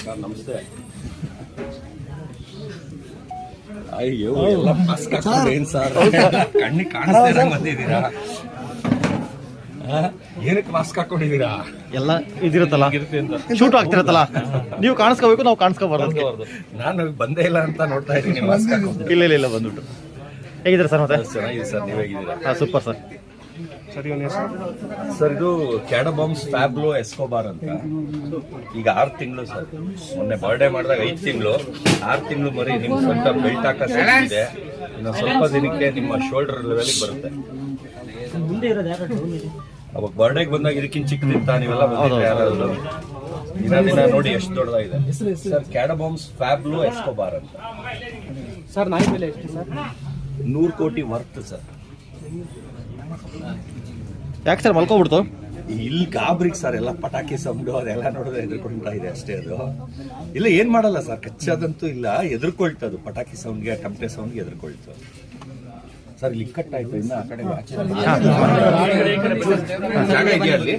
Sir ನಮಸ್ತೆ. ಅಯ್ಯೋ ಎಲ್ಲ ಮಾಸ್ಕ್ ಹಾಕೊಂಡು ಏನ್ ಸರ್ ಕಣ್ಣಿಗೆ ಕಾಣಿಸ್ತಾ ಬಂದಿದ್ದೀರಾ? ಏನಕ್ಕೆ ಮಾಸ್ಕ್ ಹಾಕೊಂಡಿದ್ದೀರಾ? ಎಲ್ಲ ಇದಿರುತ್ತಲ್ಲ, ಶೂಟ್ ಆಗ್ತಿರತ್ತಲ್ಲ, ನೀವು ಕಾಣಿಸ್ಕೋಬೇಕು, ನಾವು ಕಾಣಿಸ್ಕೋಬಾರ್ದು. ನಾನು ಬಂದೇ ಇಲ್ಲ ಅಂತ ನೋಡ್ತಾ ಇದ್ದೀನಿ ಮಾಸ್ಕ್ ಹಾಕೊಂಡು. ಇಲ್ಲ ಬಂದ್ಬಿಟ್ಟು. ಹೇಗಿದ್ದೀರಾ ಸರ್? ಮತ್ತೆ ಚೆನ್ನಾಗಿದೆ ಸರ್, ನೀವು ಹೇಗಿದ್ದೀರಾ? ಹಾಂ, ಸೂಪರ್ ಸರ್. ಸರ್ ಇದು ಕ್ಯಾಡಬಾಮ್ಸ್ ಫ್ಯಾಬ್ಲೋ ಎಸ್ಕೋಬಾರ್ ಅಂತ. ಈಗ 6 ತಿಂಗಳು ಸರ್. ಮೊನ್ನೆ ಬರ್ಡೇ ಮಾಡಿದಾಗ 5 ತಿಂಗಳು, 6 ತಿಂಗಳು ಮರಿ. ನಿಮ್ ಸ್ವಂತ ಬೆಲ್ಟ್ ಹಾಕ ಇದೆ. ಇನ್ನು ಸ್ವಲ್ಪ ದಿನಕ್ಕೆ ನಿಮ್ಮ ಶೋಲ್ಡರ್ ಲೆವೆಲ್ಗೆ ಬರುತ್ತೆ. ಅವಾಗ ಬರ್ಡೇಗೆ ಬಂದಾಗ ಇದಕ್ಕಿಂತ ಚಿಕ್ಕದಿತ್ತ, ನೀವೆಲ್ಲ ಬಂದಿದ್ರೆ ಯಾರಾದ್ರು ದಿನ ನೋಡಿ ಎಷ್ಟು ದೊಡ್ಡದಾಗಿದೆ ಸರ್. ಕ್ಯಾಡಬಾಮ್ಸ್ ಫ್ಯಾಬ್ಲೋ ಎಸ್ಕೋಬಾರ್ ಅಂತ ಸರ್. ನಾಯಿ ಬೆಲೆ ಎಷ್ಟು ಸರ್? 100 ಕೋಟಿ ವರ್ತ್ ಸರ್. ಯಾಕೆ ಸರ್ ಮಲ್ಕೊಬಿಡ್ತು? ಇಲ್ಲಿ ಗಾಬ್ರಿಗೆ ಸರ್, ಎಲ್ಲ ಪಟಾಕಿ ಸೌಂಡು ಅದೆಲ್ಲ ನೋಡಿದ್ರೆ ಎದುರ್ಕೊಳ್ತಾ ಇದೆ ಅಷ್ಟೇ. ಅದು ಇಲ್ಲ, ಏನ್ ಮಾಡಲ್ಲ ಸರ್, ಕಚ್ಚೋದಂತೂ ಇಲ್ಲ, ಎದುರ್ಕೊಳ್ತದು. ಪಟಾಕಿ ಸೌಂಡ್ಗೆ, ಟಮಟೆ ಸೌಂಡ್ಗೆ ಎದುರ್ಕೊಳ್ತು ಸರ್. ಇಲ್ಲಿ ಕಟ್ಟಾಯ್ತು, ಇನ್ನು ಆ ಕಡೆ ಜಾಗ ಇದೆಯಾ ಅಲ್ಲಿ?